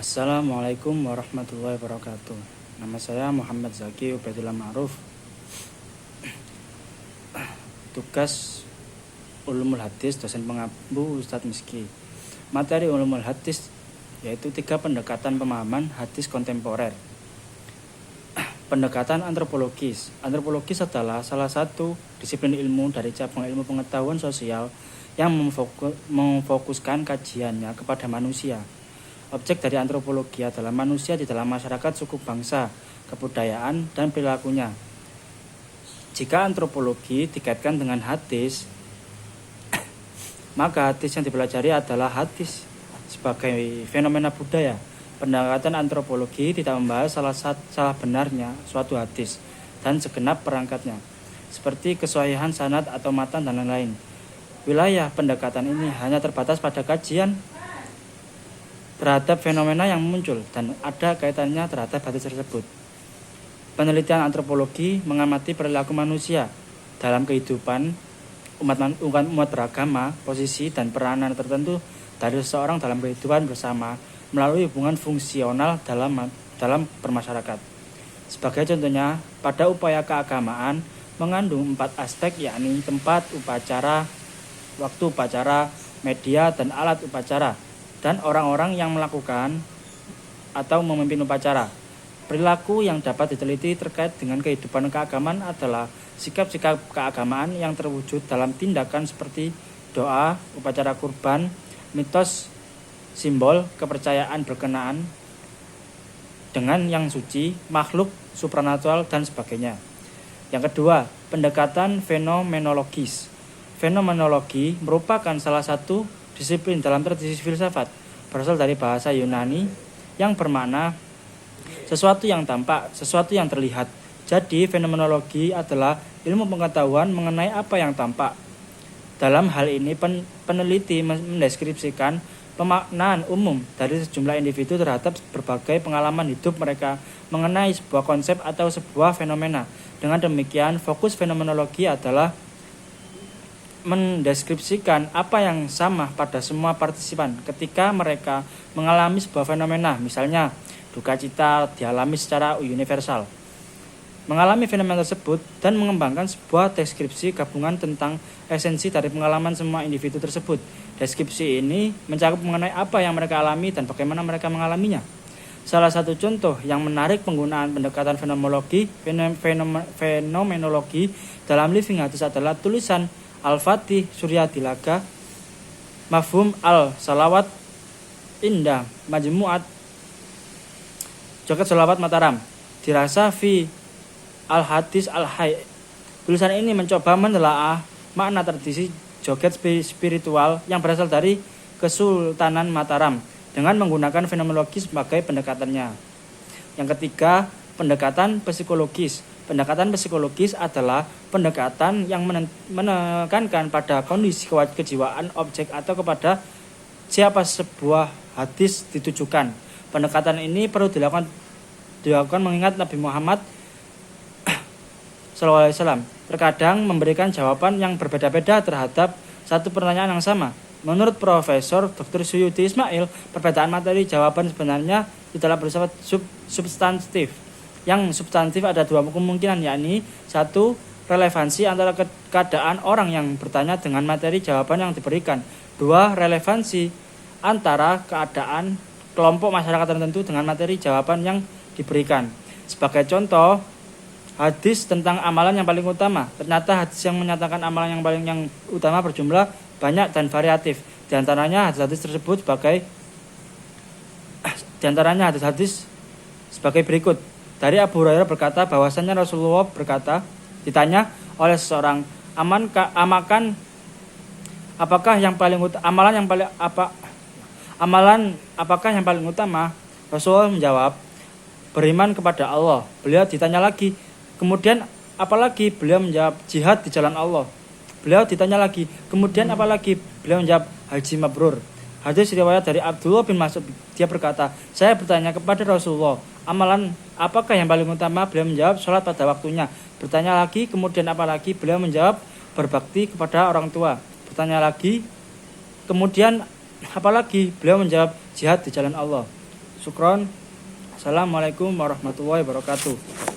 Assalamualaikum warahmatullahi wabarakatuh. Nama saya Muhammad Zaki Ubaidillah Ma'ruf. Tugas Ulumul Hadis, dosen pengampu Ustadz Miski. Materi Ulumul Hadis yaitu 3 pendekatan pemahaman hadis kontemporer. Pendekatan antropologis. Antropologis adalah salah satu disiplin ilmu dari cabang ilmu pengetahuan sosial yang memfokuskan kajiannya kepada manusia. Objek dari antropologi adalah manusia di dalam masyarakat, suku bangsa, kebudayaan, dan perilakunya. Jika antropologi dikaitkan dengan hadis, maka hadis yang dipelajari adalah hadis sebagai fenomena budaya. Pendekatan antropologi tidak membahas salah benarnya suatu hadis dan segenap perangkatnya, seperti kesahihan sanad atau matan dan lain-lain. Wilayah pendekatan ini hanya terbatas pada kajian terhadap fenomena yang muncul dan ada kaitannya terhadap hadis tersebut. Penelitian antropologi mengamati perilaku manusia dalam kehidupan umat beragama, posisi dan peranan tertentu dari seseorang dalam kehidupan bersama melalui hubungan fungsional dalam bermasyarakat. Sebagai contohnya, pada upaya keagamaan mengandung 4 aspek, yakni tempat upacara, waktu upacara, media dan alat upacara, dan orang-orang yang melakukan atau memimpin upacara. Perilaku yang dapat diteliti terkait dengan kehidupan keagamaan adalah sikap-sikap keagamaan yang terwujud dalam tindakan seperti doa, upacara kurban, mitos, simbol, kepercayaan berkenaan dengan yang suci, makhluk, supranatural, dan sebagainya. Yang kedua, pendekatan fenomenologis. Fenomenologi merupakan salah satu disiplin dalam tradisi filsafat, berasal dari bahasa Yunani yang bermakna sesuatu yang tampak, sesuatu yang terlihat. Jadi fenomenologi adalah ilmu pengetahuan mengenai apa yang tampak. Dalam hal ini peneliti mendeskripsikan pemaknaan umum dari sejumlah individu terhadap berbagai pengalaman hidup mereka mengenai sebuah konsep atau sebuah fenomena. Dengan demikian, fokus fenomenologi adalah mendeskripsikan apa yang sama pada semua partisipan ketika mereka mengalami sebuah fenomena. Misalnya, duka cita dialami secara universal. Mengalami fenomena tersebut dan mengembangkan sebuah deskripsi gabungan tentang esensi dari pengalaman semua individu tersebut. Deskripsi ini mencakup mengenai apa yang mereka alami dan bagaimana mereka mengalaminya. Salah satu contoh yang menarik penggunaan pendekatan fenomenologi dalam Living Hadis adalah tulisan Al-Fatih Suryadilaga Mafhum Al-Salawat Indah Majmu'at Joget Salawat Mataram dirasa fi Al-Hadis Al-Hay. Tulisan ini mencoba menelaah makna tradisi joget spiritual yang berasal dari Kesultanan Mataram dengan menggunakan fenomenologi sebagai pendekatannya. Yang ketiga, pendekatan psikologis. Pendekatan psikologis adalah pendekatan yang menekankan pada kondisi kejiwaan objek atau kepada siapa sebuah hadis ditujukan. Pendekatan ini perlu dilakukan mengingat Nabi Muhammad SAW terkadang memberikan jawaban yang berbeda-beda terhadap satu pertanyaan yang sama. Menurut Profesor Dr. Suyuti Ismail, perbedaan materi jawaban sebenarnya tidaklah bersifat substantif. Yang substantif ada 2 kemungkinan, yakni 1. Relevansi antara keadaan orang yang bertanya dengan materi jawaban yang diberikan. 2. Relevansi antara keadaan kelompok masyarakat tertentu dengan materi jawaban yang diberikan. Sebagai contoh, hadis tentang amalan yang paling utama. Ternyata hadis yang menyatakan amalan yang utama berjumlah banyak dan variatif. Di antaranya hadis sebagai berikut. Dari Abu Hurairah berkata bahwasanya Rasulullah berkata, ditanya oleh seseorang, apakah yang paling utama? Rasulullah menjawab, beriman kepada Allah. Beliau ditanya lagi, kemudian apalagi? Beliau menjawab, jihad di jalan Allah. Beliau ditanya lagi, kemudian apalagi? Beliau menjawab, haji mabrur. Hadis riwayat dari Abdullah bin Mas'ud. Dia berkata, saya bertanya kepada Rasulullah, amalan apakah yang paling utama? Beliau menjawab, sholat pada waktunya. Bertanya lagi, kemudian apalagi? Beliau menjawab, berbakti kepada orang tua. Bertanya lagi, kemudian apalagi? Beliau menjawab, jihad di jalan Allah. Syukron. Assalamualaikum warahmatullahi wabarakatuh.